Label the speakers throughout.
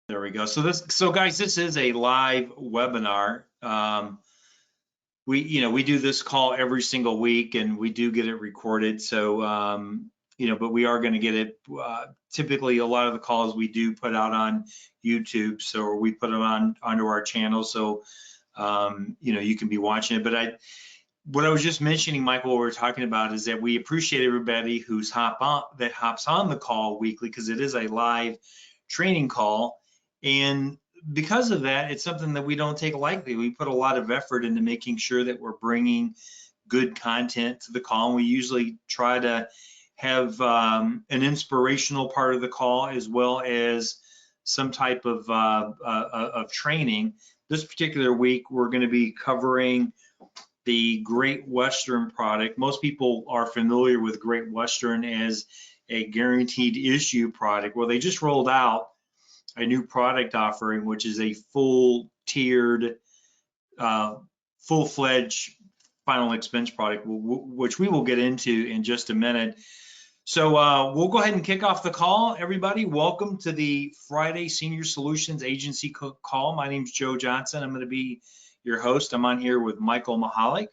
Speaker 1: There we go. So guys, this is a live webinar. We do this call every single week, and we do get it recorded. So but we are going to get it. Typically, a lot of the calls we do put out on YouTube, so we put them onto our channel. So you can be watching it. But what I was just mentioning, Michael, what we're talking about is that we appreciate everybody who's hops on the call weekly, because it is a live training call. And because of that, it's something that we don't take lightly. We put a lot of effort into making sure that we're bringing good content to the call. And we usually try to have an inspirational part of the call, as well as some type of training. This particular week, we're going to be covering the Great Western product. Most people are familiar with Great Western as a guaranteed issue product. Well, they just rolled out a new product offering, which is a full-tiered, full-fledged final expense product, which we will get into in just a minute. So we'll go ahead and kick off the call. Everybody, welcome to the Friday Senior Solutions Agency call. My name's Joe Johnson. I'm going to be your host. I'm on here with Michael Mahalik.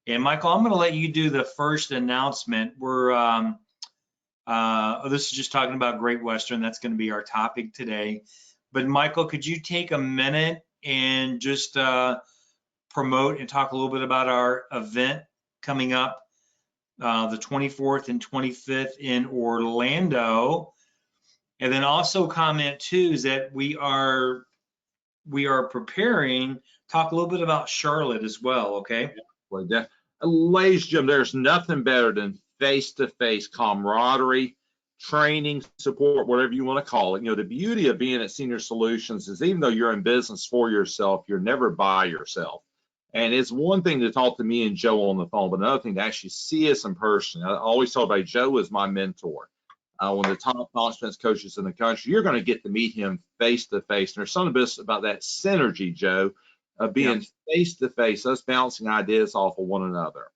Speaker 1: And Michael, I'm going to let you do the first announcement. This is just talking about Great Western. That's going to be our topic today. But Michael, could you take a minute and just promote and talk a little bit about our event coming up the 24th and 25th in Orlando? And then also comment too is that we are preparing, talk a little bit about Charlotte as well, okay?
Speaker 2: Well, ladies and gentlemen, there's nothing better than face-to-face camaraderie, training, support, whatever you want to call it. The beauty of being at Senior Solutions is even though you're in business for yourself, you're never by yourself. And it's one thing to talk to me and Joe on the phone, but another thing to actually see us in person. I always tell everybody, Joe is my mentor. One of the top expense coaches in the country. You're going to get to meet him face-to-face. And there's something about that synergy, Joe, of being face-to-face, us bouncing ideas off of one another.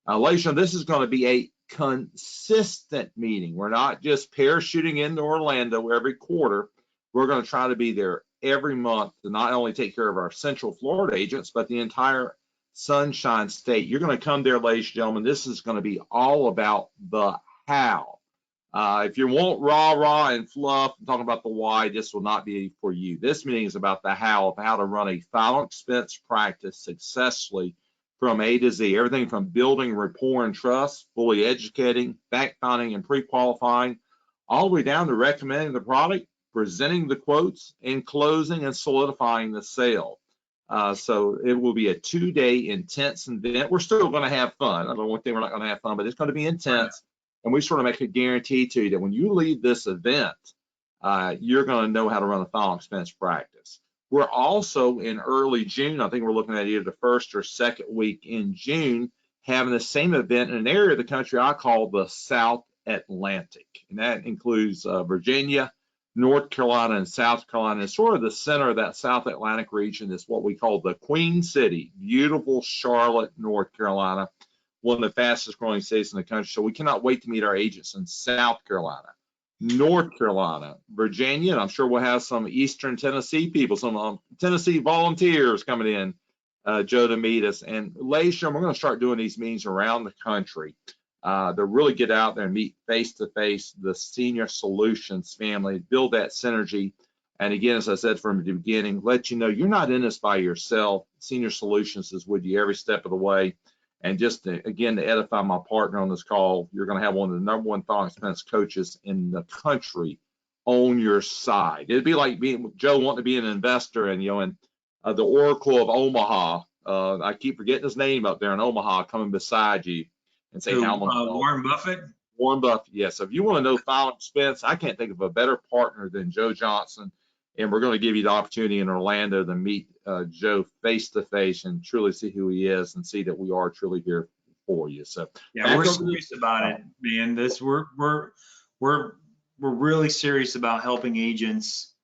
Speaker 2: Ladies and gentlemen, this is going to be a consistent meeting. We're not just parachuting into Orlando every quarter. We're going to try to be there every month to not only take care of our Central Florida agents, but the entire Sunshine State. You're going to come there, ladies and gentlemen. This is going to be all about the how. If you want rah-rah and fluff and talking about the why, this will not be for you. This meeting is about the how of how to run a final expense practice successfully from A to Z. Everything from building rapport and trust, fully educating, fact-finding and pre-qualifying, all the way down to recommending the product, presenting the quotes, and closing and solidifying the sale. So it will be a 2-day intense event. We're still going to have fun. I don't know one thing we're not going to have fun, but it's going to be intense. And we sort of make a guarantee to you that when you leave this event, you're going to know how to run a final expense practice. We're also in early June. I think we're looking at either the first or second week in June, having the same event in an area of the country I call the South Atlantic. And that includes Virginia, North Carolina, and South Carolina. And sort of the center of that South Atlantic region is what we call the Queen City, beautiful Charlotte, North Carolina, one of the fastest growing cities in the country. So we cannot wait to meet our agents in South Carolina, North Carolina, Virginia, and I'm sure we'll have some Eastern Tennessee people, some Tennessee volunteers coming in, Joe, to meet us. And ladies and gentlemen, we're going to start doing these meetings around the country to really get out there and meet face-to-face the Senior Solutions family, build that synergy. And again, as I said from the beginning, let you know you're not in this by yourself. Senior Solutions is with you every step of the way. And just again, to edify my partner on this call, you're going to have one of the #1 final expense coaches in the country on your side. It'd be like being Joe wanting to be an investor and the Oracle of Omaha. I keep forgetting his name up there in Omaha, coming beside you and say, "How much?"
Speaker 1: Warren Buffett.
Speaker 2: Warren Buffett. Yes. So if you want to know final expense, I can't think of a better partner than Joe Johnson. And we're going to give you the opportunity in Orlando to meet Joe face-to-face and truly see who he is and see that we are truly here for you. So
Speaker 1: yeah, we're serious about it, man. We're really serious about helping agents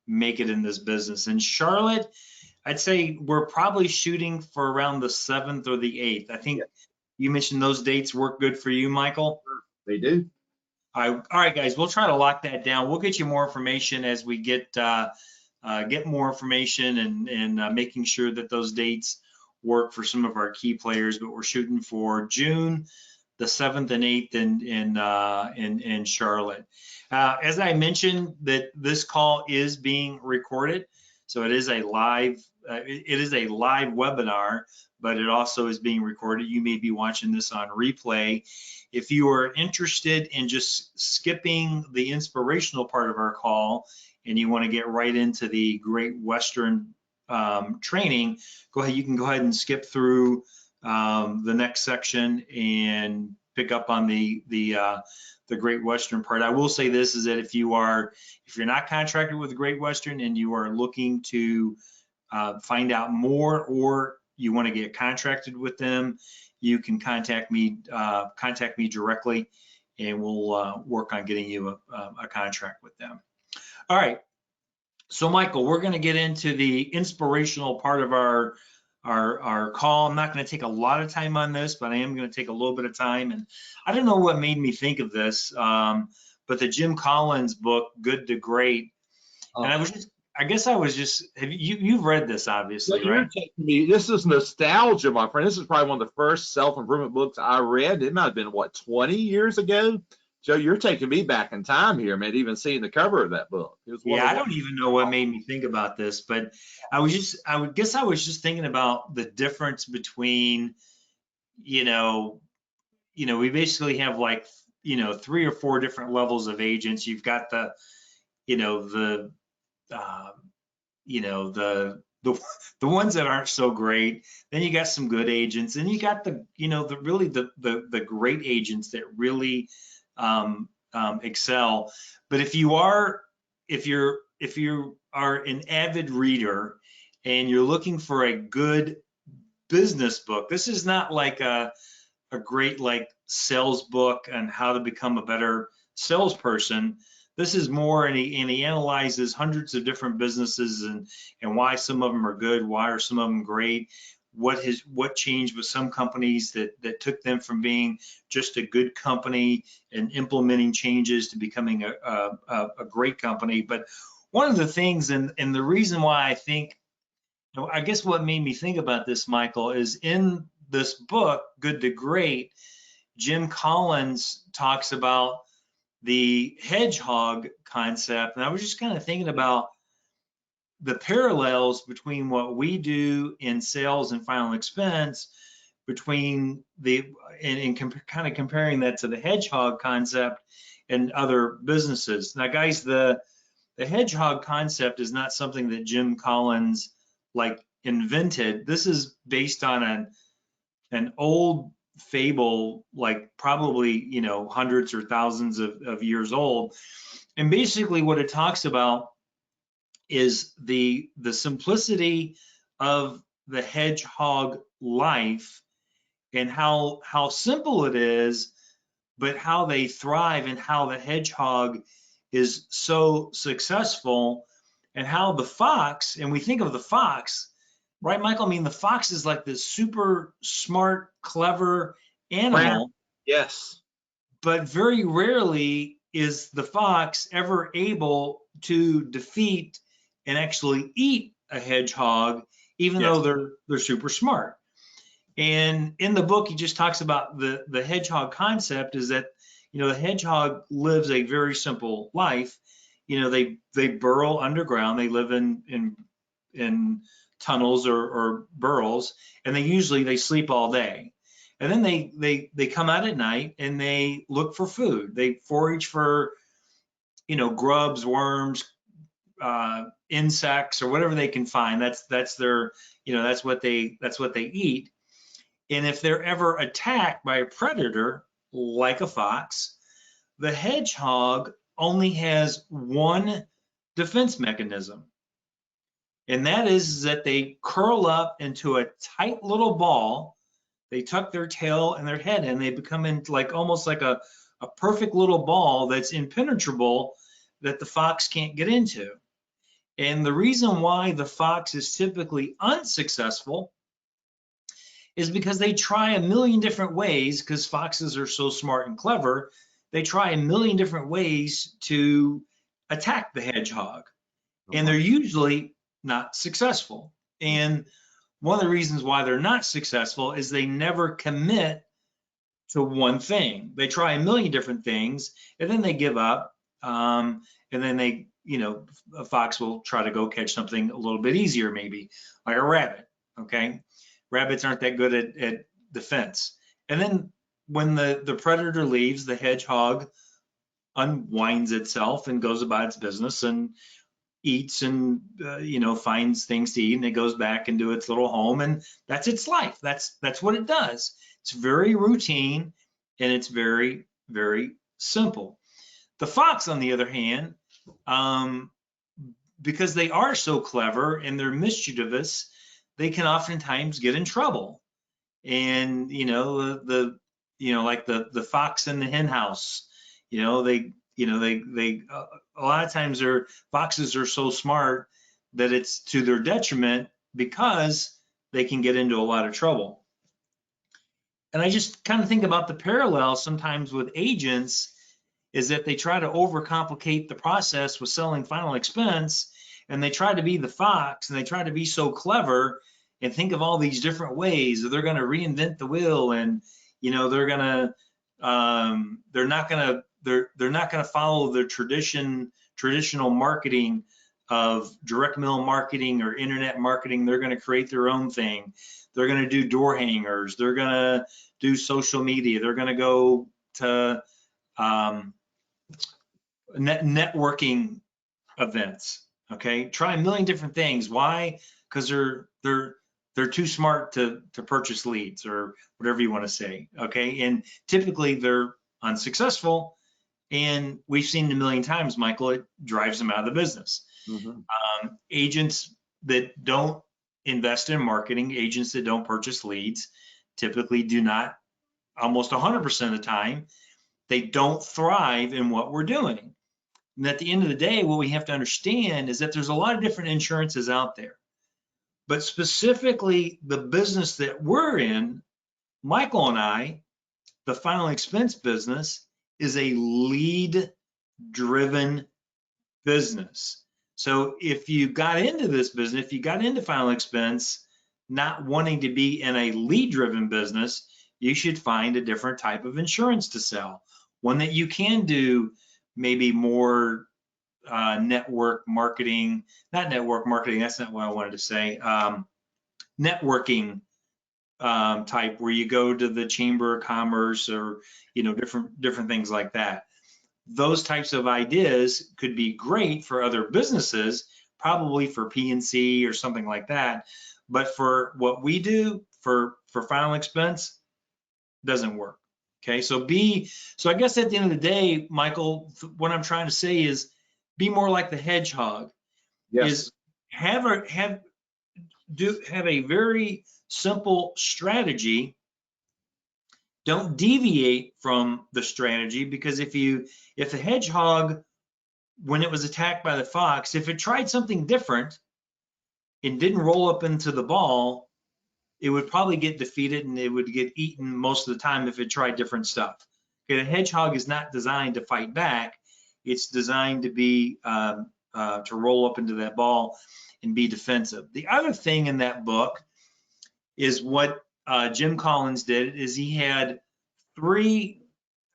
Speaker 1: make it in this business. In Charlotte, I'd say we're probably shooting for around the 7th or the 8th. I think you mentioned those dates work good for you, Michael.
Speaker 2: They do.
Speaker 1: All right, guys, we'll try to lock that down. We'll get you more information as we get more information and making sure that those dates work for some of our key players. But we're shooting for June the 7th and 8th in Charlotte. As I mentioned, that this call is being recorded, so it is a live webinar, but it also is being recorded. You may be watching this on replay. If you are interested in just skipping the inspirational part of our call and you want to get right into the Great Western training, go ahead. You can go ahead and skip through the next section and pick up on the Great Western part. I will say this is that if you're not contracted with the Great Western and you are looking to find out more, or you want to get contracted with them, you can contact me directly, and we'll work on getting you a contract with them. All right. So Michael, we're going to get into the inspirational part of our call. I'm not going to take a lot of time on this, but I am going to take a little bit of time. And I don't know what made me think of this, but the Jim Collins book, Good to Great. And you've read this, obviously,
Speaker 2: You're
Speaker 1: right?
Speaker 2: taking me, this is nostalgia, my friend. This is probably one of the first self-improvement books I read. It might have been, what, 20 years ago? Joe, you're taking me back in time here, man, even seeing the cover of that book.
Speaker 1: I don't even know what made me think about this, but I was just thinking about the difference between, we basically have like, 3 or 4 different levels of agents. You've got the ones that aren't so great. Then you got some good agents, and you got the great agents that really excel. But if you are an avid reader and you're looking for a good business book, this is not like a great like sales book on how to become a better salesperson. This is more, and he analyzes hundreds of different businesses and why some of them are good, why are some of them great, what changed with some companies that took them from being just a good company and implementing changes to becoming a great company. But one of the things, and the reason why I think, I guess what made me think about this, Michael, is in this book, Good to Great, Jim Collins talks about the hedgehog concept. And I was just kind of thinking about the parallels between what we do in sales and final expense between kind of comparing that to the hedgehog concept and other businesses. Now, guys, the hedgehog concept is not something that Jim Collins like invented. This is based on an old fable, like probably hundreds or thousands of years old. And basically what it talks about is the simplicity of the hedgehog life and how simple it is, but how they thrive, and how the hedgehog is so successful, and how the fox, and we think of the fox, right, Michael? I mean, the fox is like this super smart, clever animal.
Speaker 2: Yes.
Speaker 1: But very rarely is the fox ever able to defeat and actually eat a hedgehog, even though they're super smart. And in the book, he just talks about the hedgehog concept is that, the hedgehog lives a very simple life. They burrow underground. They live in tunnels or burrows, and they sleep all day. And then they come out at night and they look for food. They forage for, grubs, worms, insects, or whatever they can find. That's their, that's what they eat. And if they're ever attacked by a predator like a fox, the hedgehog only has one defense mechanism. And that is that they curl up into a tight little ball. They tuck their tail and their head in. They become almost like a perfect little ball that's impenetrable, that the fox can't get into. And the reason why the fox is typically unsuccessful is because they try a million different ways, because foxes are so smart and clever. they try a million different ways to attack the hedgehog, and they're usually not successful. And one of the reasons why they're not successful is they never commit to one thing. They try a million different things, and then they give up. And then they, a fox will try to go catch something a little bit easier, maybe like a rabbit. Okay, rabbits aren't that good at defense. And then when the predator leaves, the hedgehog unwinds itself and goes about its business and eats and finds things to eat, and it goes back into its little home, and that's its life. That's what it does. It's very routine, and it's very, very simple. The fox, on the other hand, because they are so clever and they're mischievous, they can oftentimes get in trouble. And like the fox in the hen house, they a lot of times foxes are so smart that it's to their detriment because they can get into a lot of trouble. And I just kind of think about the parallel sometimes with agents is that they try to overcomplicate the process with selling final expense, and they try to be the fox, and they try to be so clever and think of all these different ways that they're going to reinvent the wheel, and they're not going to follow the traditional marketing of direct mail marketing or internet marketing. They're going to create their own thing. They're going to do door hangers. They're going to do social media. They're going to go to networking events. Okay, try a million different things. Why? Because they're too smart to purchase leads or whatever you want to say. Okay, and typically they're unsuccessful, and we've seen it a million times, Michael. It drives them out of the business. Agents that don't invest in marketing, agents that don't purchase leads, typically do not, almost 100% of the time, they don't thrive in what we're doing. And at the end of the day, what we have to understand is that there's a lot of different insurances out there. But specifically, the business that we're in, Michael and I, the final expense business, is a lead-driven business. So if you got into this business, if you got into final expense, not wanting to be in a lead-driven business, you should find a different type of insurance to sell. One that you can do maybe more network marketing, not network marketing, that's not what I wanted to say, networking type, where you go to the Chamber of Commerce or different things like that. Those types of ideas could be great for other businesses, probably for P&C or something like that. But for what we do for final expense, doesn't work. Okay, so I guess at the end of the day, Michael, what I'm trying to say is be more like the hedgehog.
Speaker 2: Yes.
Speaker 1: Is have a very simple strategy. Don't deviate from the strategy, because if the hedgehog, when it was attacked by the fox, if it tried something different and didn't roll up into the ball, it would probably get defeated and it would get eaten most of the time if it tried different stuff. Okay, the hedgehog is not designed to fight back. It's designed to be to roll up into that ball and be defensive. The other thing in that book is what Jim Collins did, is he had three,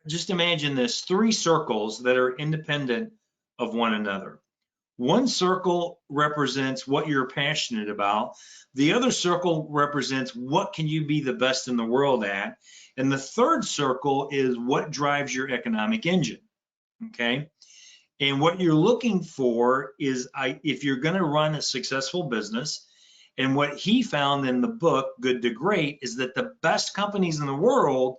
Speaker 1: just imagine this, 3 circles that are independent of one another. One circle represents what you're passionate about. The other circle represents what can you be the best in the world at. And the third circle is what drives your economic engine, okay? And what you're looking for is, if you're gonna run a successful business, and what he found in the book, Good to Great, is that the best companies in the world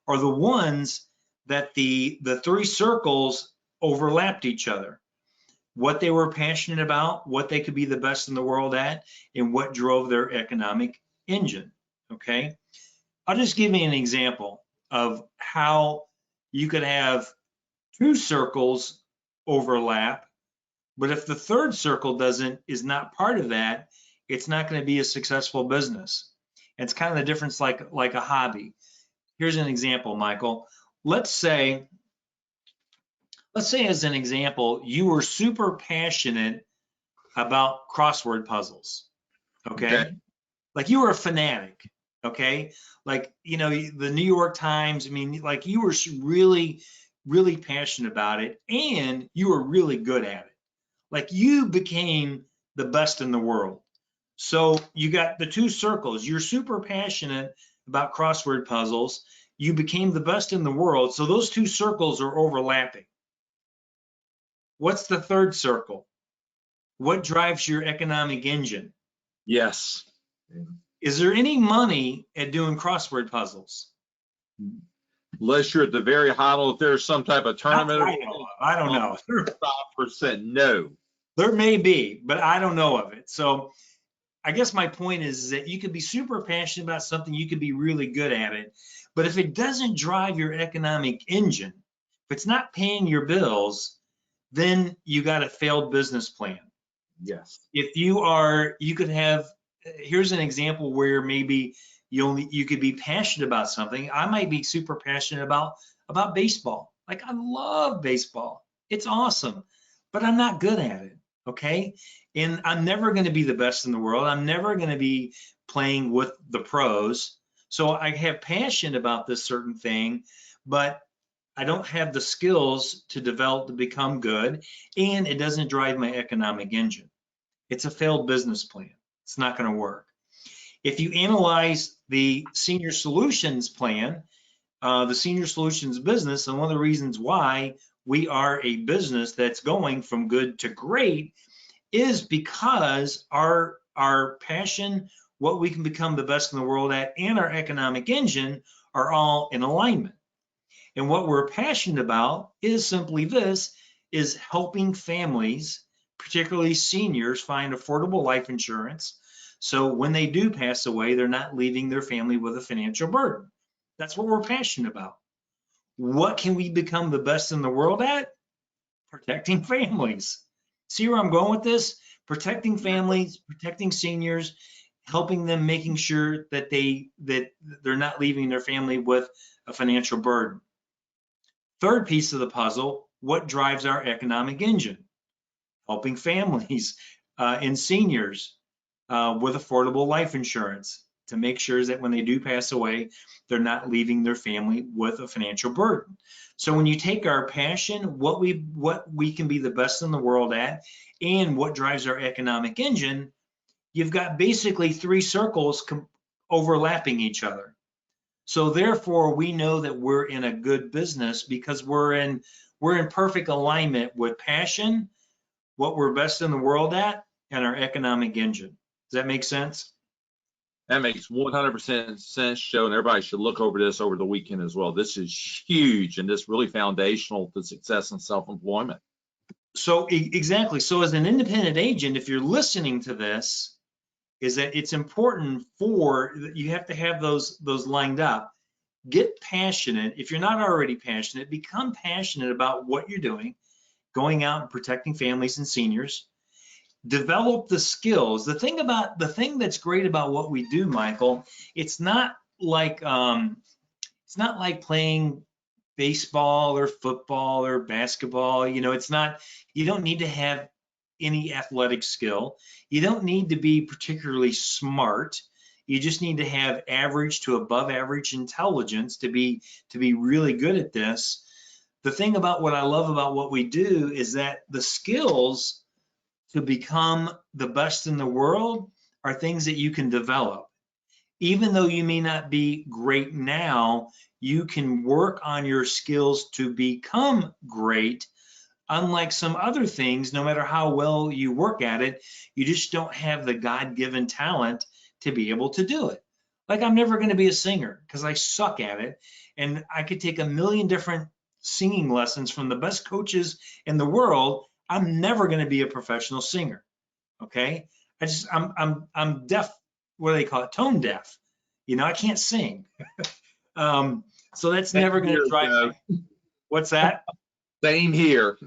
Speaker 1: are the ones that the 3 circles overlapped each other. What they were passionate about, what they could be the best in the world at, and what drove their economic engine, okay? I'll just give you an example of how you could have 2 circles overlap, but if the third circle is not part of that, it's not going to be a successful business. It's kind of the difference like a hobby. Here's an example, Michael. Let's say let's say as an example, you were super passionate about crossword puzzles,
Speaker 2: Okay.
Speaker 1: okay? Like you were a fanatic, okay? Like, you know, the New York Times, I mean, like you were really, really passionate about it and you were really good at it. Like you became the best in the world. So you got the two circles. You're super passionate about crossword puzzles. You became the best in the world. So those two circles are overlapping. What's the third circle? What drives your economic engine?
Speaker 2: Yes.
Speaker 1: Is there any money at doing crossword puzzles?
Speaker 2: Unless you're at the very high level, if there's some type of
Speaker 1: Not that
Speaker 2: tournament,
Speaker 1: I know of. I don't know.
Speaker 2: 5%, no.
Speaker 1: There may be, but I don't know of it. So I guess my point is that you could be super passionate about something, you could be really good at it, but if it doesn't drive your economic engine, if it's not paying your bills, then you got a failed business plan.
Speaker 2: Yes.
Speaker 1: If you could have, here's an example where maybe you could be passionate about something. I might be super passionate about baseball. Like I love baseball. It's awesome, but I'm not good at it. Okay. And I'm never going to be the best in the world. I'm never going to be playing with the pros. So I have passion about this certain thing, but I don't have the skills to develop to become good, and it doesn't drive my economic engine. It's a failed business plan. It's not going to work. If you analyze the senior solutions plan, the senior solutions business, and one of the reasons why we are a business that's going from good to great is because our passion, what we can become the best in the world at, and our economic engine are all in alignment. And what we're passionate about is simply this, is helping families, particularly seniors, find affordable life insurance. So when they do pass away, they're not leaving their family with a financial burden. That's what we're passionate about. What can we become the best in the world at? Protecting families. See where I'm going with this? Protecting families, protecting seniors, helping them, making sure that they're not leaving their family with a financial burden. Third piece of the puzzle, what drives our economic engine? Helping families and seniors with affordable life insurance to make sure that when they do pass away, they're not leaving their family with a financial burden. So when you take our passion, what we can be the best in the world at, and what drives our economic engine, you've got basically three circles overlapping each other. So therefore, we know that we're in a good business because we're in perfect alignment with passion, what we're best in the world at, and our economic engine. Does that make sense?
Speaker 2: That makes 100% sense, Joe, and everybody should look over this over the weekend as well. This is huge and this really foundational to success in self-employment.
Speaker 1: So exactly. So as an independent agent, if you're listening to this, is that it's important you have to have those lined up. Get passionate. If you're not already passionate, become passionate about what you're doing, going out and protecting families and seniors. Develop the skills. The thing that's great about what we do, Michael, it's not like playing baseball or football or basketball. You know, it's not, you don't need to have any athletic skill. You don't need to be particularly smart. You just need to have average to above average intelligence to be really good at this. The thing about what I love about what we do is that the skills to become the best in the world are things that you can develop. Even though you may not be great now, you can work on your skills to become great. Unlike some other things, no matter how well you work at it, you just don't have the God-given talent to be able to do it. Like I'm never going to be a singer because I suck at it. And I could take a million different singing lessons from the best coaches in the world. I'm never going to be a professional singer. Okay. I'm deaf. What do they call it? Tone deaf. You know, I can't sing. So that's
Speaker 2: Same
Speaker 1: never going to
Speaker 2: here,
Speaker 1: drive
Speaker 2: Joe.
Speaker 1: what's that?
Speaker 2: Same here.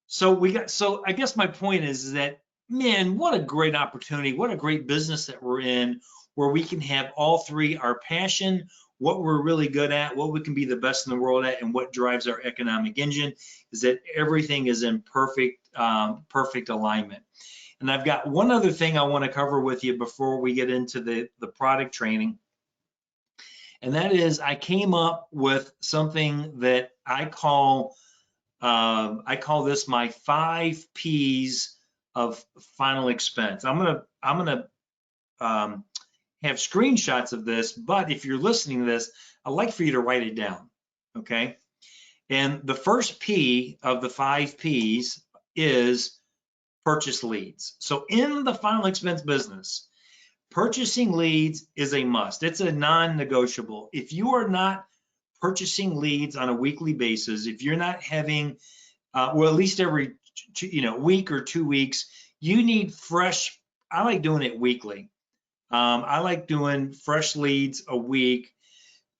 Speaker 1: So I guess my point is that, man, what a great opportunity, what a great business that we're in, where we can have all three, our passion, what we're really good at, what we can be the best in the world at, and what drives our economic engine is that everything is in perfect alignment. And I've got one other thing I want to cover with you before we get into the product training. And that is, I came up with something that I call this my 5 P's of final expense. I'm gonna have screenshots of this, but if you're listening to this, I'd like for you to write it down, okay? And the first P of the 5 P's is purchase leads. So in the final expense business, purchasing leads is a must. It's a non-negotiable. If you are not purchasing leads on a weekly basis, if you're not having, well, at least every week or 2 weeks, you need fresh. I like doing it weekly. I like doing fresh leads a week.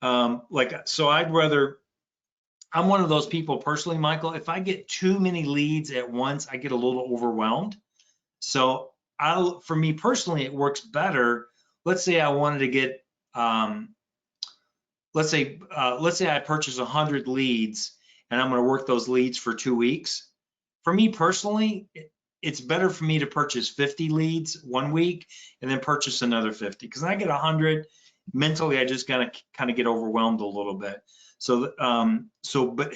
Speaker 1: So I'm one of those people personally, Michael, if I get too many leads at once, I get a little overwhelmed. So for me personally, it works better. Let's say I wanted to get, let's say I purchase 100 leads and I'm going to work those leads for 2 weeks. For me personally, it's better for me to purchase 50 leads 1 week and then purchase another 50. Because when I get 100, mentally, I just kind of get overwhelmed a little bit. But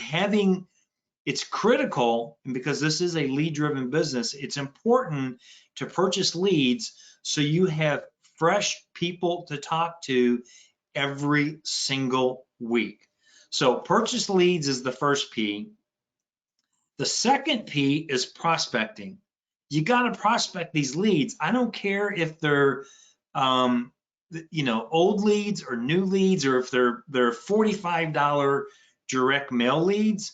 Speaker 1: it's critical, and because this is a lead-driven business, it's important to purchase leads so you have fresh people to talk to every single week. So purchase leads is the first P. The second P is prospecting. You got to prospect these leads. I don't care if they're old leads or new leads, or if they're $45 direct mail leads.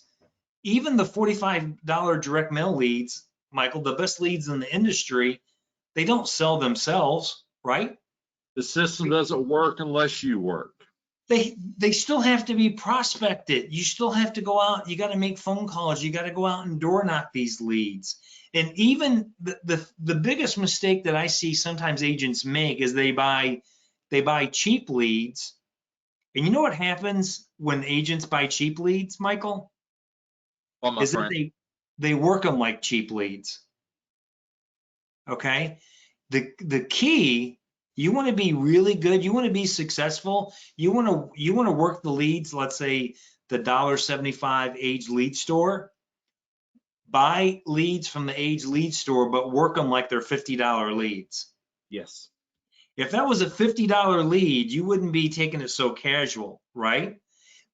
Speaker 1: Even the $45 direct mail leads, Michael, the best leads in the industry, they don't sell themselves, right?
Speaker 2: The system doesn't work unless you work.
Speaker 1: They still have to be prospected. You still have to go out. You got to make phone calls. You got to go out and door knock these leads. And even the biggest mistake that I see sometimes agents make is they buy cheap leads. And you know what happens when agents buy cheap leads, Michael? Is that they work them like cheap leads. Okay. The key, you want to be really good, you want to be successful, you want to work the leads. Let's say the $1.75 Age Lead Store. Buy leads from the Age Lead Store, but work them like they're $50 leads.
Speaker 2: Yes.
Speaker 1: If that was a $50 lead, you wouldn't be taking it so casual, right?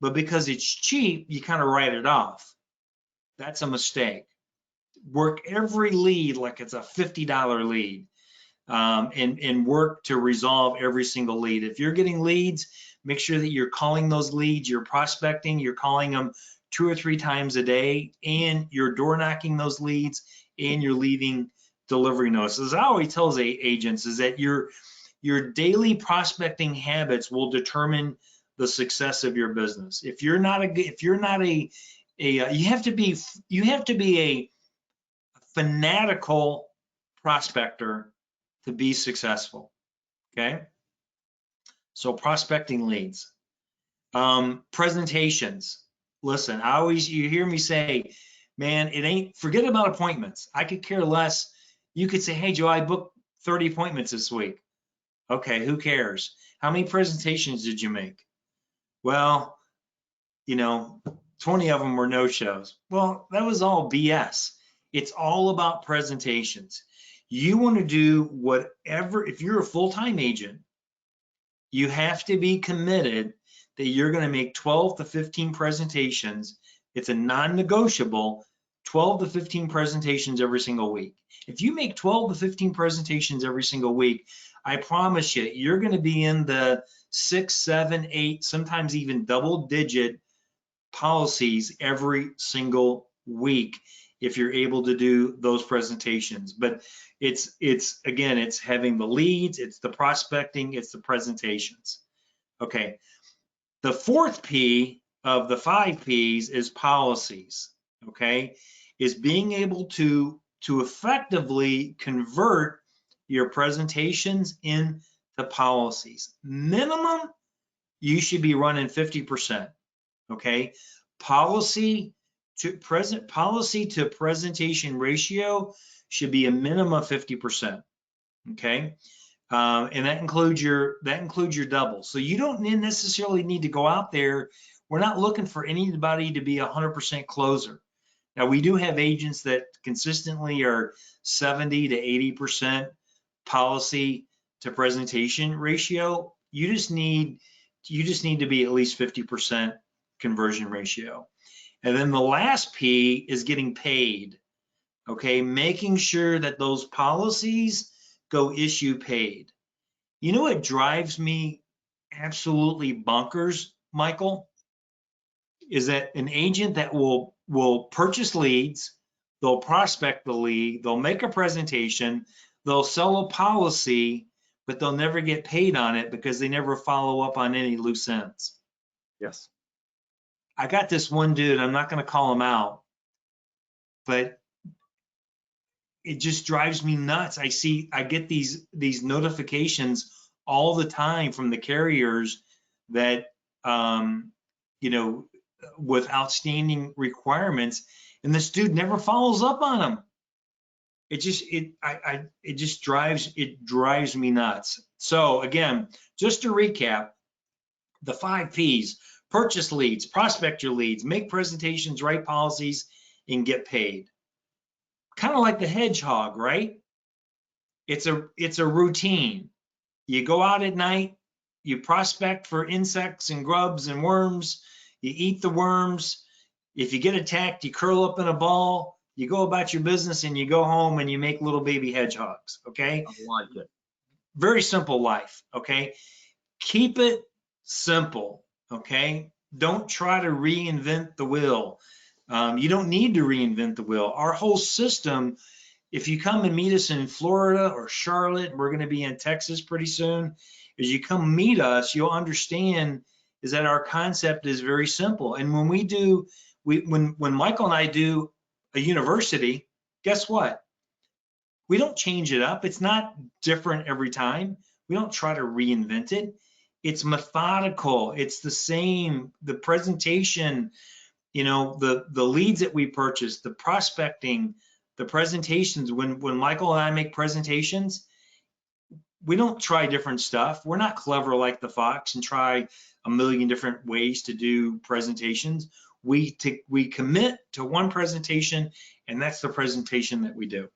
Speaker 1: But because it's cheap, you kind of write it off. That's a mistake. Work every lead like it's a $50 lead, and work to resolve every single lead. If you're getting leads, make sure that you're calling those leads, you're prospecting, you're calling them 2 or 3 times a day, and you're door knocking those leads, and you're leaving delivery notices. I always tell agents is that your daily prospecting habits will determine the success of your business. You have to be a fanatical prospector to be successful. Okay. So prospecting leads, presentations. Listen, you hear me say, man, forget about appointments. I could care less. You could say, hey, Joe, I booked 30 appointments this week. Okay, who cares? How many presentations did you make? Well, 20 of them were no-shows. Well, that was all BS. It's all about presentations. You want to do whatever. If you're a full-time agent, you have to be committed that you're going to make 12 to 15 presentations. It's a non-negotiable, 12 to 15 presentations every single week. If you make 12 to 15 presentations every single week, I promise you, you're going to be in the 6, 7, 8, sometimes even double-digit policies every single week if you're able to do those presentations. But it's having the leads, it's the prospecting, it's the presentations. Okay. The fourth P of the 5 Ps is policies. Okay. Is being able to effectively convert your presentations into policies. Minimum you should be running 50%. Okay, policy to presentation ratio should be a minimum of 50%. Okay, and that includes your double. So you don't necessarily need to go out there. We're not looking for anybody to be 100% closer. Now, we do have agents that consistently are 70 to 80% policy to presentation ratio. You just need to be at least 50% conversion ratio. And then the last P is getting paid. Okay, making sure that those policies go issue paid. You know what drives me absolutely bonkers, Michael, is that an agent that will purchase leads, they'll prospect the lead, they'll make a presentation, they'll sell a policy, but they'll never get paid on it because they never follow up on any loose ends.
Speaker 2: Yes.
Speaker 1: I got this one dude, I'm not going to call him out, but it just drives me nuts. I get these notifications all the time from the carriers that, you know, with outstanding requirements, and this dude never follows up on them. It just drives me nuts. So again, just to recap, the 5 Ps: purchase leads, prospect your leads, make presentations, write policies, and get paid. Kind of like the hedgehog, right? It's a routine. You go out at night, you prospect for insects and grubs and worms, you eat the worms. If you get attacked, you curl up in a ball, you go about your business, and you go home and you make little baby hedgehogs, okay?
Speaker 2: I like it.
Speaker 1: Very simple life, okay? Keep it simple, okay? Don't try to reinvent the wheel. You don't need to reinvent the wheel. Our whole system, if you come and meet us in Florida or Charlotte, we're going to be in Texas pretty soon. As you come meet us, you'll understand is that our concept is very simple. And when when Michael and I do a university, guess what? We don't change it up. It's not different every time. We don't try to reinvent it. It's methodical. It's the same. The presentation, you know, the leads that we purchase, the prospecting, the presentations. When Michael and I make presentations, we don't try different stuff. We're not clever like the fox and try a million different ways to do presentations. We commit to one presentation, and that's the presentation that we do.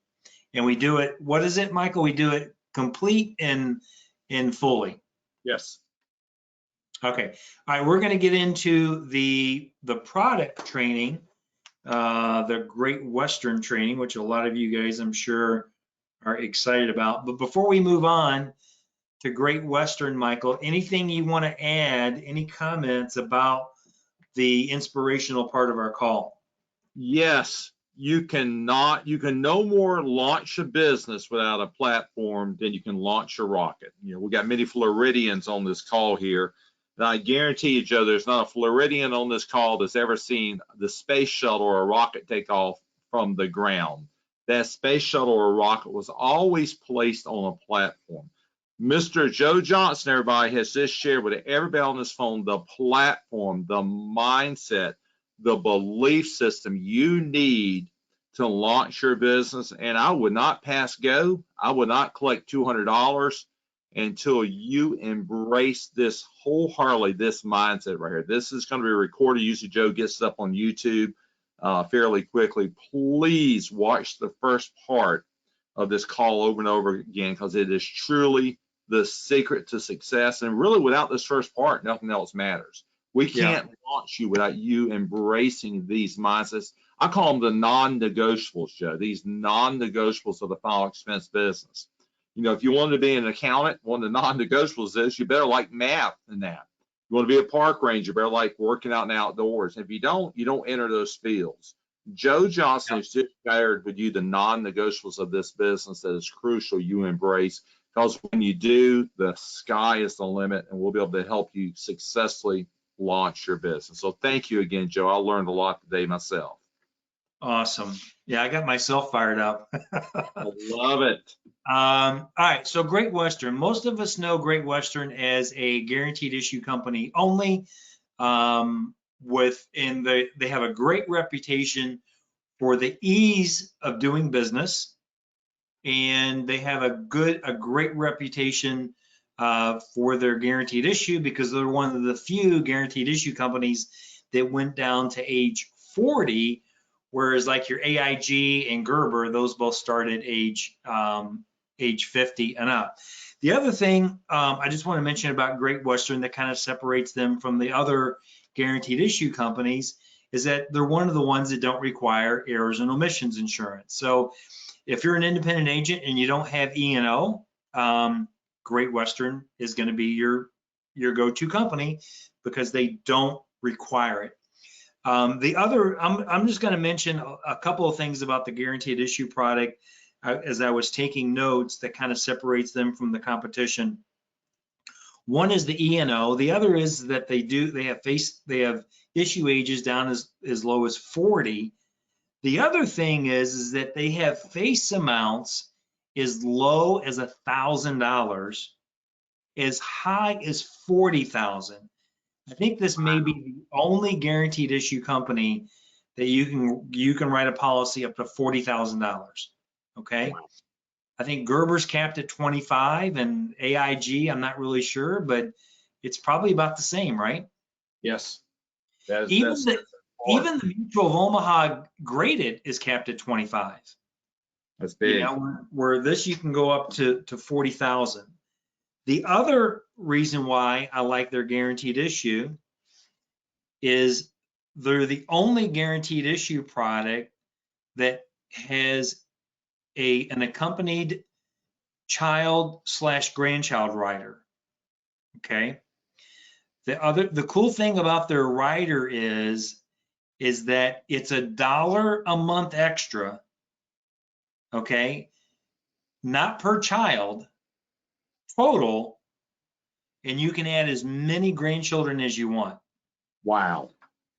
Speaker 1: And we do it, what is it, Michael? We do it complete and fully.
Speaker 2: Yes.
Speaker 1: Okay. All right, we're going to get into the product training, the Great Western training, which a lot of you guys, I'm sure, are excited about. But before we move on to Great Western, Michael, anything you want to add, any comments about the inspirational part of our call?
Speaker 2: Yes, you can no more launch a business without a platform than you can launch a rocket. You know, we got many Floridians on this call here. And I guarantee you, Joe, there's not a Floridian on this call that's ever seen the space shuttle or a rocket take off from the ground. That space shuttle or rocket was always placed on a platform. Mr. Joe Johnson, everybody, has just shared with everybody on this phone the platform, the mindset, the belief system you need to launch your business. And I would not pass go. I would not collect $200 until you embrace this wholeheartedly, this mindset right here. This is going to be recorded. Usually Joe gets it up on YouTube fairly quickly. Please watch the first part of this call over and over again, because it is truly the secret to success. And really, without this first part, nothing else matters. We can't launch you without you embracing these mindsets. I call them the non-negotiables, Joe. These non-negotiables of the final expense business. You know, if you want to be an accountant, one of the non-negotiables is you better like math than that. You want to be a park ranger, you better like working out in the outdoors. If you don't enter those fields. Joe Johnson has just shared with you the non-negotiables of this business that is crucial you embrace, because when you do, the sky is the limit, and we'll be able to help you successfully launch your business. So thank you again, Joe. I learned a lot today myself.
Speaker 1: Awesome. Yeah, I got myself fired up.
Speaker 2: I love it.
Speaker 1: All right, so Great Western. Most of us know Great Western as a guaranteed issue company only. They have a great reputation for the ease of doing business, and they have a great reputation for their guaranteed issue because they're one of the few guaranteed issue companies that went down to age 40, whereas like your AIG and Gerber, those both start at age 50 and up. The other thing I just want to mention about Great Western that kind of separates them from the other guaranteed issue companies is that they're one of the ones that don't require errors and omissions insurance. So if you're an independent agent and you don't have E&O, Great Western is going to be your go-to company because they don't require it. I'm just going to mention a couple of things about the guaranteed issue product as I was taking notes that kind of separates them from the competition. One is the E&O. The other is that they have issue ages down as low as 40. The other thing is that they have face amounts as low as $1,000, as high as 40,000. I think this may be the only guaranteed issue company that you can write a policy up to $40,000. Okay.
Speaker 2: Wow.
Speaker 1: I think Gerber's capped at 25 and AIG, I'm not really sure, but it's probably about the same, right?
Speaker 2: Yes. That's
Speaker 1: Even the
Speaker 2: hard.
Speaker 1: Mutual of Omaha graded is capped at 25.
Speaker 2: That's
Speaker 1: You
Speaker 2: big.
Speaker 1: know, where this you can go up to 40,000. The other reason why I like their guaranteed issue is they're the only guaranteed issue product that has an accompanied child/grandchild rider. Okay. The cool thing about their rider is that it's $1 a month extra. Okay. Not per child, total, and you can add as many grandchildren as you want.
Speaker 2: Wow.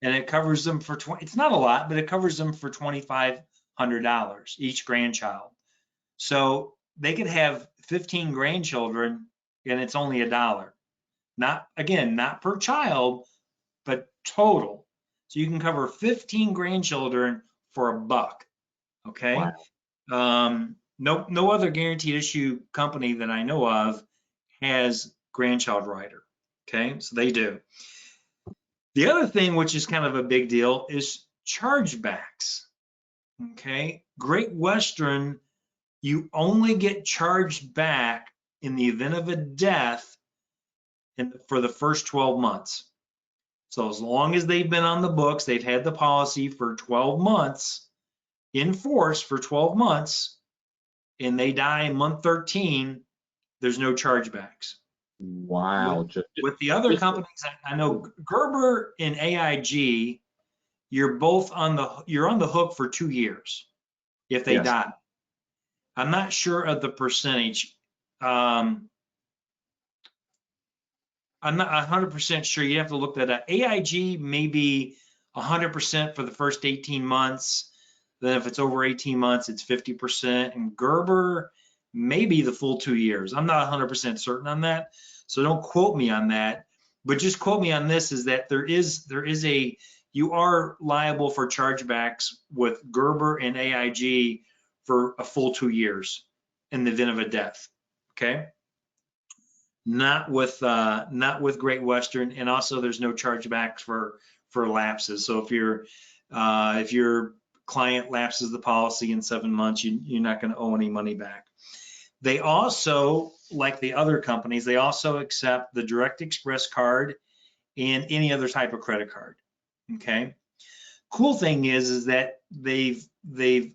Speaker 1: And it covers them for it's not a lot, but it covers them for $2,500 each grandchild. So they could have 15 grandchildren and it's only $1. Not per child, but total. So you can cover 15 grandchildren for $1. Okay.
Speaker 2: Wow.
Speaker 1: No other guaranteed issue company that I know of has grandchild rider. Okay, so they do. The other thing, which is kind of a big deal, is chargebacks. Okay, Great Western, you only get charged back in the event of a death for the first 12 months. So as long as they've been on the books, they've had the policy for 12 months, in force for 12 months, and they die in month 13, there's no chargebacks.
Speaker 2: Wow.
Speaker 1: With the other companies, I know Gerber and AIG, you're on the hook for 2 years if they
Speaker 2: Yes.
Speaker 1: die. I'm not sure of the percentage. I'm not 100% sure. You have to look that up. AIG may be 100% for the first 18 months. Then if it's over 18 months, it's 50%. And Gerber may be the full 2 years. I'm not 100% certain on that. So don't quote me on that. But just quote me on this is that you are liable for chargebacks with Gerber and AIG for a full 2 years in the event of a death. Okay. Not with Great Western, and also there's no chargebacks for lapses. So if your client lapses the policy in 7 months, you're not going to owe any money back. They also, like the other companies, they also accept the Direct Express card and any other type of credit card. Okay. Cool thing is that they've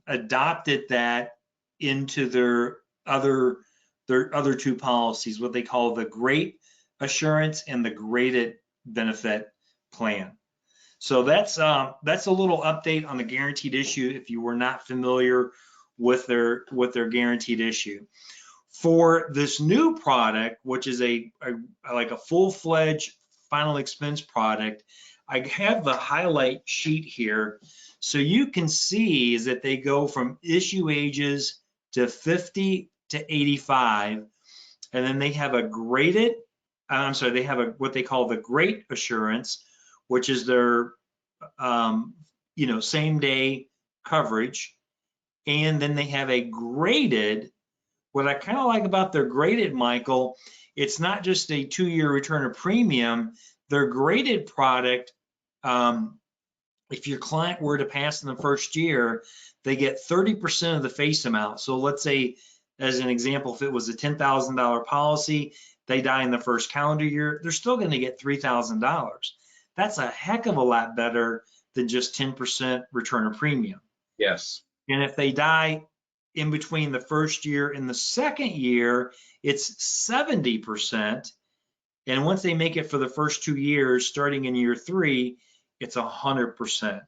Speaker 1: adopted that into their other 2 policies, what they call the Great Assurance and the Graded Benefit Plan. So that's a little update on the guaranteed issue if you were not familiar with their guaranteed issue. For this new product, which is like a full-fledged final expense product, I have the highlight sheet here. So you can see is that they go from issue ages to 50 to 85, and then they have a graded, they have what they call the great assurance, which is their, same day coverage. And then they have a graded. What I kind of like about their graded, Michael, it's not just a 2-year return of premium. Their graded product, if your client were to pass in the first year, they get 30% of the face amount. So let's say, as an example, if it was a $10,000 policy, they die in the first calendar year, they're still going to get $3,000. That's a heck of a lot better than just 10% return of premium.
Speaker 2: Yes.
Speaker 1: And if they die in between the first year and the second year, it's 70%. And once they make it for the first 2 years, starting in year 3, it's 100%.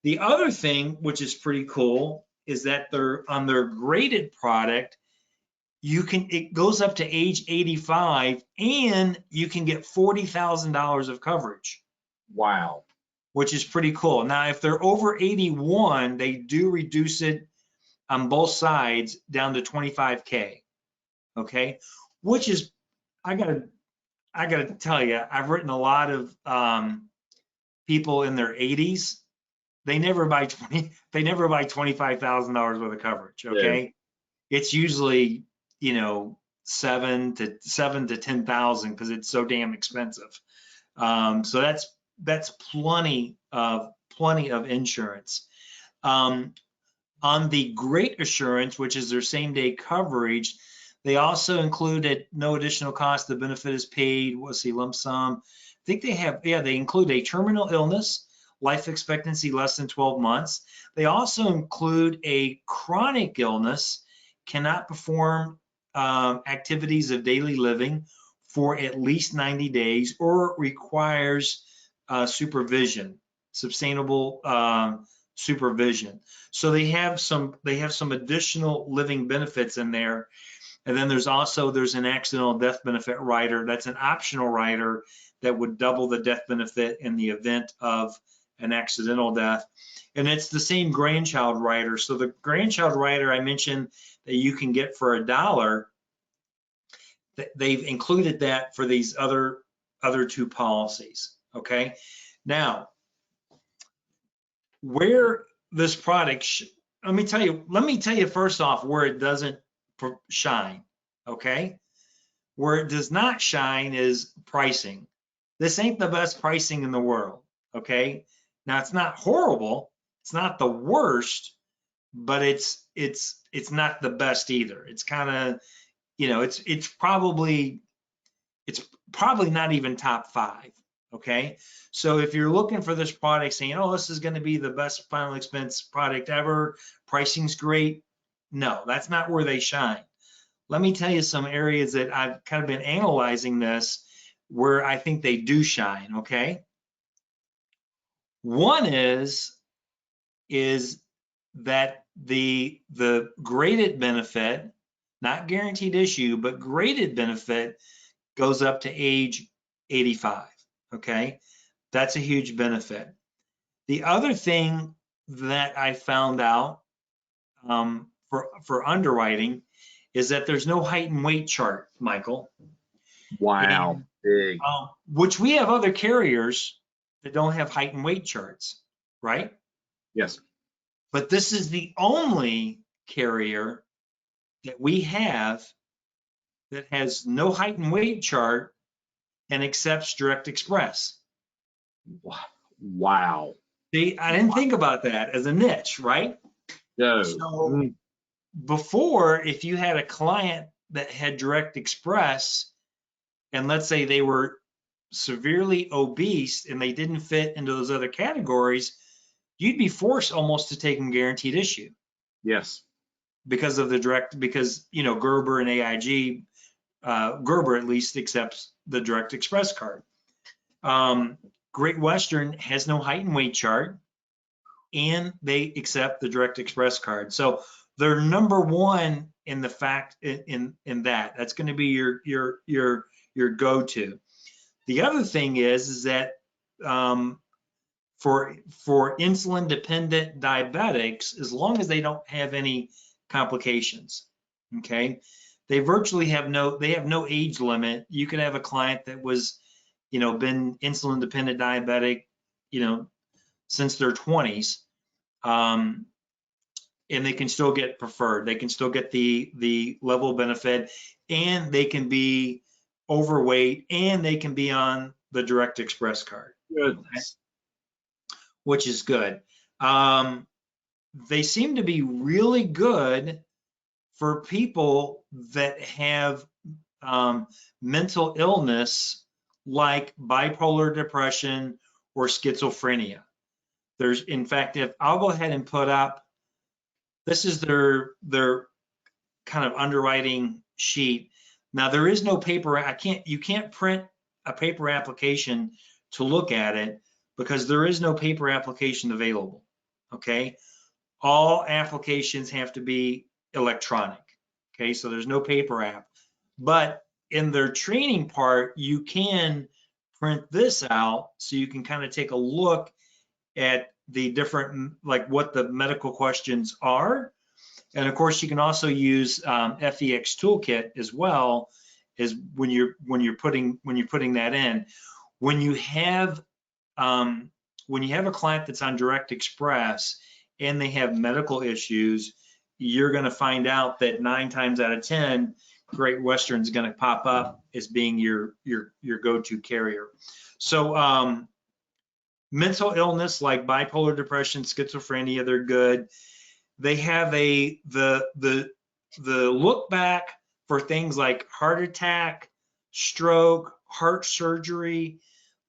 Speaker 1: The other thing, which is pretty cool, is that they're on their graded product, it goes up to age 85 and you can get $40,000 of coverage.
Speaker 2: Wow.
Speaker 1: Which is pretty cool. Now, if they're over 81, they do reduce it on both sides down to 25K. Okay, which is, I gotta tell you, I've written a lot of people in their 80s. They never buy $25,000 worth of coverage. Okay, yeah. It's usually 7 to 10,000 because it's so damn expensive. So that's plenty of insurance. On the Great Assurance, which is their same day coverage, they also include at no additional cost, the benefit is paid, what's the lump sum? I think they include a terminal illness, life expectancy less than 12 months. They also include a chronic illness, cannot perform activities of daily living for at least 90 days or requires supervision, sustainable supervision. So they have some additional living benefits in there. And then there's an accidental death benefit rider. That's an optional rider that would double the death benefit in the event of an accidental death. And it's the same grandchild rider. So the grandchild rider I mentioned that you can get for $1, they've included that for these other 2 policies. Okay. Now, where this product, let me tell you first off where it doesn't shine. Okay. Where it does not shine is pricing. This ain't the best pricing in the world. Okay. Now it's not horrible. It's not the worst, but it's not the best either. It's kind of, it's probably not even top 5. Okay. So if you're looking for this product saying, oh, this is going to be the best final expense product ever, pricing's great. No, that's not where they shine. Let me tell you some areas that I've kind of been analyzing this where I think they do shine. Okay. One is that the graded benefit, not guaranteed issue, but graded benefit goes up to age 85. Okay, that's a huge benefit. The other thing that I found out for underwriting is that there's no height and weight chart, Michael.
Speaker 2: Wow, and, big.
Speaker 1: Which we have other carriers that don't have height and weight charts, right?
Speaker 2: Yes.
Speaker 1: But this is the only carrier that we have that has no height and weight chart and accepts Direct Express.
Speaker 2: Wow.
Speaker 1: See, I didn't think about that as a niche, right?
Speaker 2: No.
Speaker 1: So before, if you had a client that had Direct Express, and let's say they were severely obese and they didn't fit into those other categories, you'd be forced almost to take them guaranteed issue.
Speaker 2: Yes.
Speaker 1: Because of because Gerber and AIG, Gerber at least accepts the Direct Express card. Great Western has no height and weight chart, and they accept the Direct Express card. So they're number one in the fact in that. That's going to be your go-to. The other thing is that for insulin dependent diabetics, as long as they don't have any complications. Okay, they virtually have no age limit. You could have a client that was, been insulin dependent diabetic, since their 20s, and they can still get preferred. They can still get the level of benefit, and they can be overweight, and they can be on the Direct Express card.
Speaker 2: Goodness.
Speaker 1: Which is good. They seem to be really good for people that have mental illness like bipolar depression or schizophrenia. In fact, if I'll go ahead and put up, this is their kind of underwriting sheet. Now there is no paper. You can't print a paper application to look at it because there is no paper application available. Okay, all applications have to be electronic. Okay, so there's no paper app, but in their training part, you can print this out so you can kind of take a look at the different, like what the medical questions are. And of course, you can also use FEX Toolkit as well, as when you're putting that in. When you have a client that's on Direct Express and they have medical issues, you're going to find out that 9 times out of 10, Great Western is going to pop up as being your go-to carrier. So mental illness like bipolar depression, schizophrenia, they're good. They have the look back for things like heart attack, stroke, heart surgery,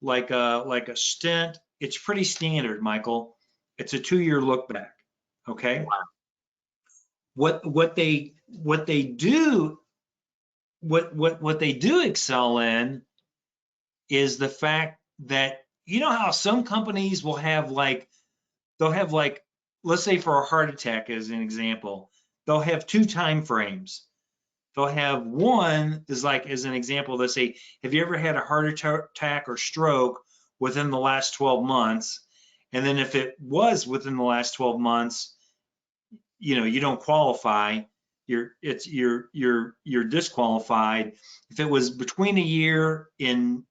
Speaker 1: like a stent. It's pretty standard, Michael. It's a 2-year look back. Okay. Wow. What they do excel in is the fact that, how some companies will have they'll have let's say for a heart attack as an example, they'll have 2 time frames. They'll have one is as an example, let's say, have you ever had a heart attack or stroke within the last 12 months? And then if it was within the last 12 months, you don't qualify, you're disqualified. If it was between a year in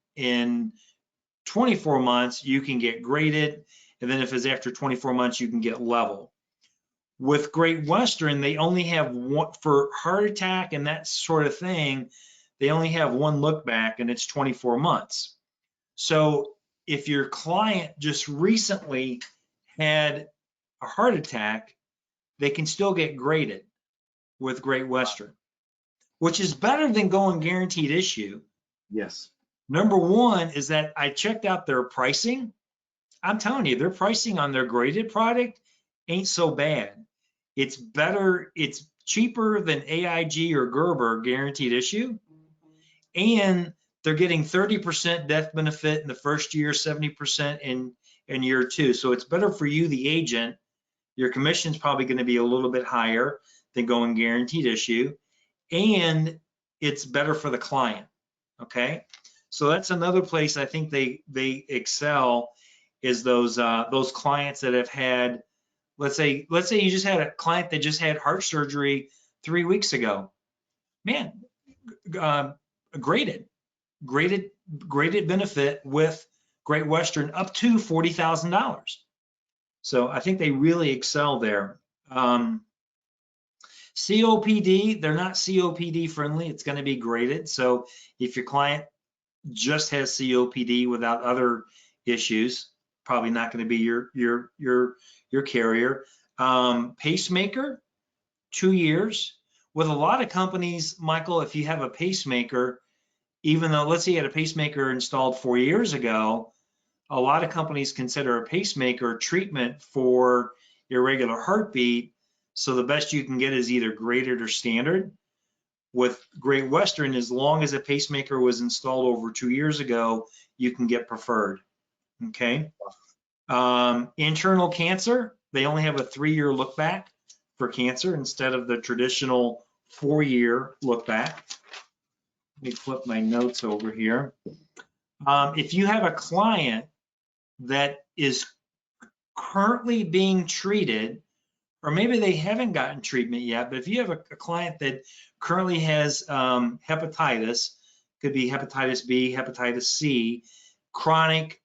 Speaker 1: 24 months, you can get graded. And then if it's after 24 months, you can get level. With Great Western, they only have one for heart attack and that sort of thing. They only have one look back, and it's 24 months. So if your client just recently had a heart attack, they can still get graded with Great Western, which is better than going guaranteed issue.
Speaker 2: Yes. Number
Speaker 1: one is that I checked out their pricing. I'm telling you, their pricing on their graded product ain't so bad. It's better, it's cheaper than AIG or Gerber guaranteed issue. And they're getting 30% death benefit in the first year, 70% in year 2. So it's better for you, the agent. Your commission's probably going to be a little bit higher than going guaranteed issue. And it's better for the client. Okay. So that's another place I think they excel, is those clients that have had, let's say you just had a client that just had heart surgery 3 weeks ago. Man, graded benefit with Great Western up to $40,000. So I think they really excel there. COPD, they're not COPD friendly. It's going to be graded. So if your client just has COPD without other issues, probably not going to be your carrier. Pacemaker, 2 years. With a lot of companies, Michael, if you have a pacemaker, even though, let's say you had a pacemaker installed 4 years ago, a lot of companies consider a pacemaker treatment for irregular heartbeat. So the best you can get is either graded or standard. With Great Western, as long as a pacemaker was installed over 2 years ago, you can get preferred. Okay. Internal cancer, they only have a 3-year look back for cancer instead of the traditional 4-year look back. Let me flip my notes over here. If you have a client that is currently being treated, or maybe they haven't gotten treatment yet, but if you have a client that currently has hepatitis, could be hepatitis B, hepatitis C, chronic,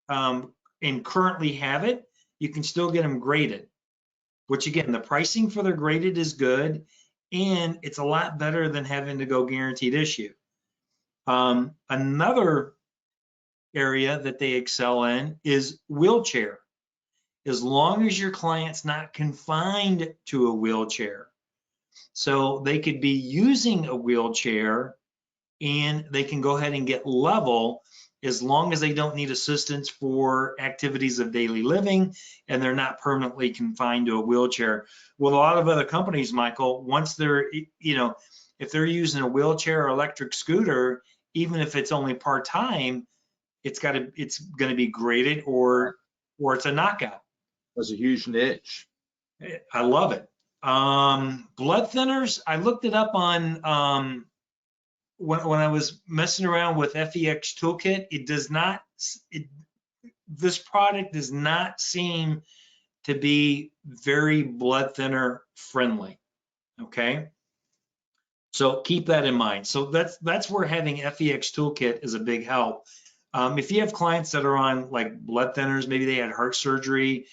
Speaker 1: and currently have it, you can still get them graded, which again, the pricing for their graded is good, and it's a lot better than having to go guaranteed issue. Another area that they excel in is wheelchair. As long as your client's not confined to a wheelchair. So they could be using a wheelchair and they can go ahead and get level as long as they don't need assistance for activities of daily living and they're not permanently confined to a wheelchair. With a lot of other companies, Michael, once they're, if they're using a wheelchair or electric scooter, even if it's only part-time, it's going to be graded or it's a knockout.
Speaker 2: That's a huge niche.
Speaker 1: I love it. Blood thinners, I looked it up on when I was messing around with FEX Toolkit. It does not, this product does not seem to be very blood thinner friendly. Okay. So keep that in mind. So that's where having FEX Toolkit is a big help. If you have clients that are on like blood thinners, maybe they had heart surgery,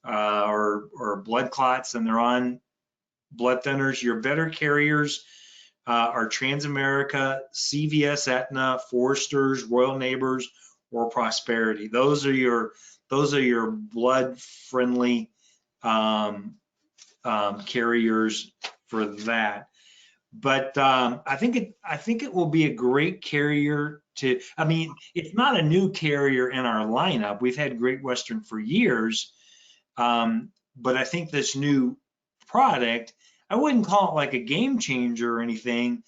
Speaker 1: or blood clots and they're on blood thinners, your better carriers are Transamerica, CVS, Aetna, Foresters, Royal Neighbors, or Prosperity. Those are your blood friendly carriers for that. But I think it will be a great carrier to. I mean, it's not a new carrier in our lineup. We've had Great Western for years. But I think this new product, I wouldn't call it like a game changer or anything,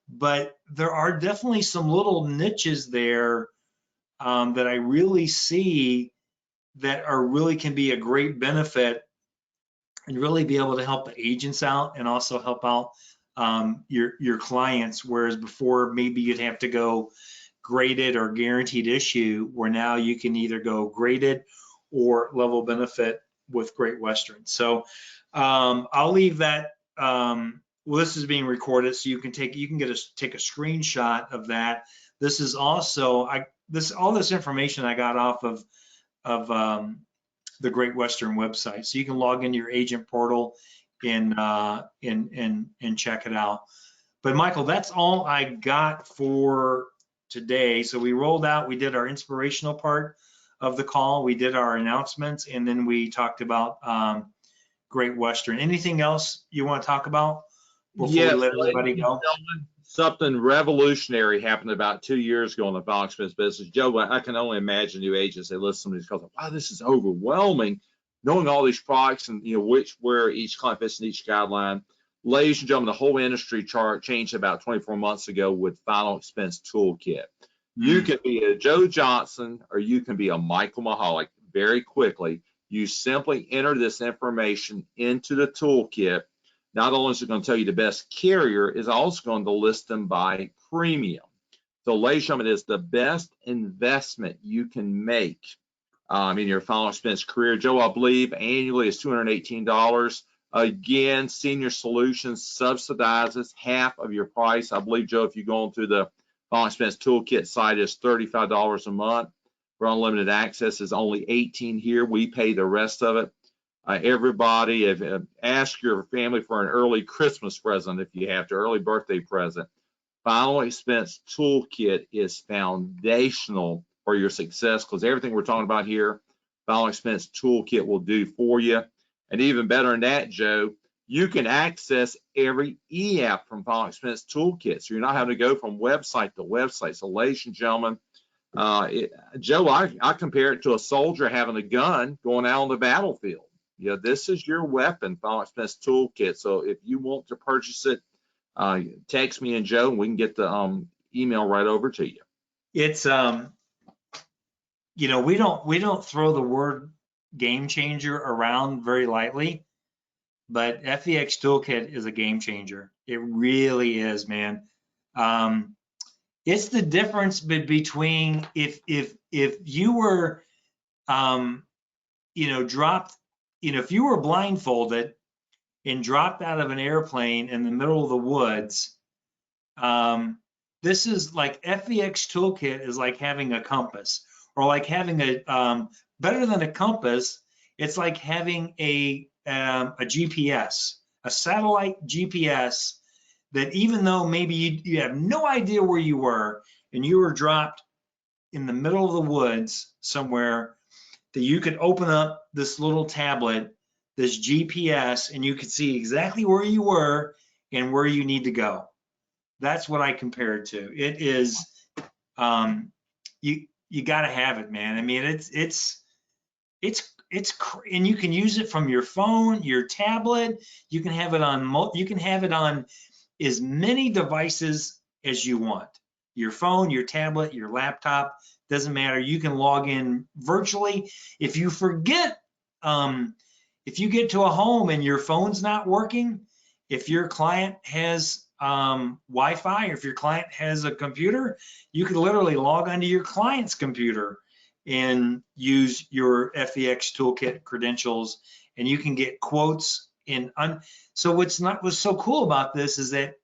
Speaker 1: but there are definitely some little niches there that I really see that really can be a great benefit and really be able to help the agents out and also help out your clients. Whereas before, maybe you'd have to go graded or guaranteed issue, where now you can either go graded or level benefit with Great Western. So I'll leave that. Well, this is being recorded, so you can take a screenshot of that. This is also all this information I got off of the Great Western website, so you can log into your agent portal and check it out. But Michael, that's all I got for today. So we rolled out, we did our inspirational part of the call, we did our announcements, and then we talked about Great Western. Anything else you want to talk about before we let everybody go?
Speaker 2: Something revolutionary happened about 2 years ago in the final expense business. Joe, I can only imagine new agents, they listen to these calls, wow, this is overwhelming, knowing all these products and where each client fits in each guideline. Ladies and gentlemen, the whole industry chart changed about 24 months ago with Final Expense Toolkit. You can be a Joe Johnson or you can be a Michael Mahalik very quickly. You simply enter this information into the toolkit. Not only is it going to tell you the best carrier, it's also going to list them by premium. So, ladies and gentlemen, it is the best investment you can make in your final expense career. Joe, I believe annually is $218. Again, Senior Solutions subsidizes half of your price. I believe, Joe, if you go onto the Final Expense Toolkit site, is $35 a month. For unlimited access is only $18 here. We pay the rest of it. Everybody, ask your family for an early Christmas present if you have to, early birthday present. Final Expense Toolkit is foundational for your success, because everything we're talking about here, Final Expense Toolkit will do for you. And even better than that, Joe, you can access every e-app from Final Expense Toolkit. So you're not having to go from website to website. So ladies and gentlemen, Joe, I compare it to a soldier having a gun going out on the battlefield. This is your weapon, Final Expense Toolkit. So if you want to purchase it, text me and Joe, and we can get the email right over to you.
Speaker 1: It's we don't throw the word game changer around very lightly, but FEX Toolkit is a game changer. It really is, man. It's the difference between if you were dropped, if you were blindfolded and dropped out of an airplane in the middle of the woods, this is like FVX Toolkit is like having a compass, or like having better than a compass. It's like having a GPS, a satellite GPS, that even though maybe you have no idea where you were and you were dropped in the middle of the woods somewhere, that you could open up this little tablet, this GPS, and you could see exactly where you were and where you need to go. That's what I compare it to. It is, you got to have it, man. I mean, it's, and you can use it from your phone, your tablet. You can have it on as many devices as you want. Your phone, your tablet, your laptop, doesn't matter. You can log in virtually. If you forget, if you get to a home and your phone's not working, if your client has Wi-Fi, or if your client has a computer, you can literally log onto your client's computer and use your FVX Toolkit credentials, and you can get quotes. So what's so cool about this is that,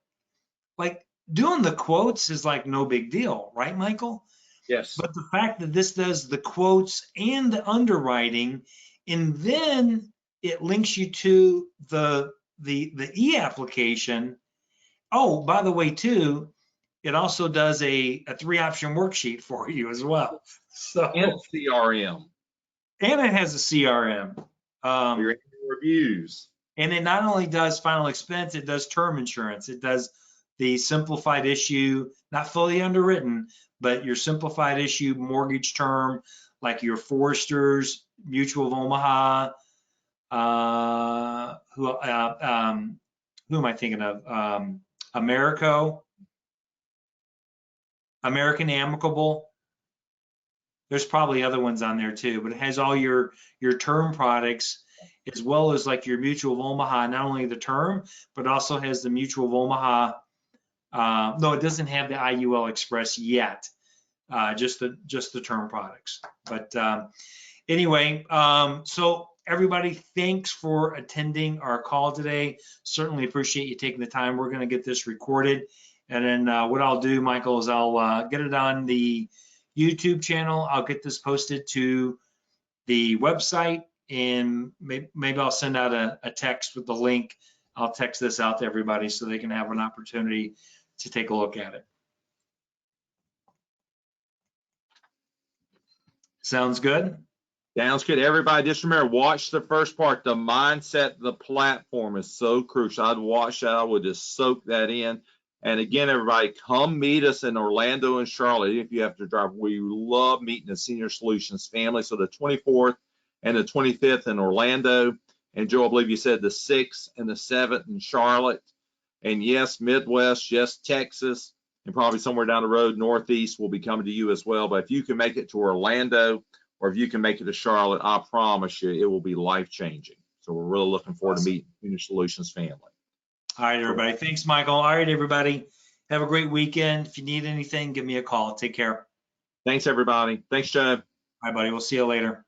Speaker 1: like, doing the quotes is like no big deal, right, Michael?
Speaker 2: Yes.
Speaker 1: But the fact that this does the quotes and the underwriting, and then it links you to the e-application. Oh, by the way, too, it also does a 3-option worksheet for you as well. So,
Speaker 2: And CRM.
Speaker 1: And it has a CRM.
Speaker 2: Your reviews.
Speaker 1: And it not only does final expense, it does term insurance. It does the simplified issue, not fully underwritten, but your simplified issue mortgage term, like your Foresters, Mutual of Omaha, who am I thinking of? American Amicable. There's probably other ones on there too, but it has all your term products, as well as like your Mutual of Omaha, not only the term, but also has the Mutual of Omaha. No, it doesn't have the IUL Express yet, just the term products. But anyway, so everybody, thanks for attending our call today. Certainly appreciate you taking the time. We're going to get this recorded, and then what I'll do, Michael, is I'll get it on the YouTube channel. I'll get this posted to the website, and maybe I'll send out a text with the link. I'll text this out to everybody so they can have an opportunity to take a look at it. Sounds good?
Speaker 2: Sounds good. Everybody, just remember, watch the first part. The mindset, the platform is so crucial. I'd watch that. I would just soak that in. And again, everybody, come meet us in Orlando and Charlotte if you have to drive. We love meeting the Senior Solutions family. So the 24th and the 25th in Orlando. And Joe, I believe you said the 6th and the 7th in Charlotte. And yes, Midwest, yes, Texas, and probably somewhere down the road, Northeast will be coming to you as well. But if you can make it to Orlando, or if you can make it to Charlotte, I promise you it will be life-changing. So we're really looking forward to meeting Senior Solutions family.
Speaker 1: All right, everybody. Thanks, Michael. All right, everybody. Have a great weekend. If you need anything, give me a call. Take care.
Speaker 2: Thanks, everybody. Thanks, Joe.
Speaker 1: All right, buddy. We'll see you later.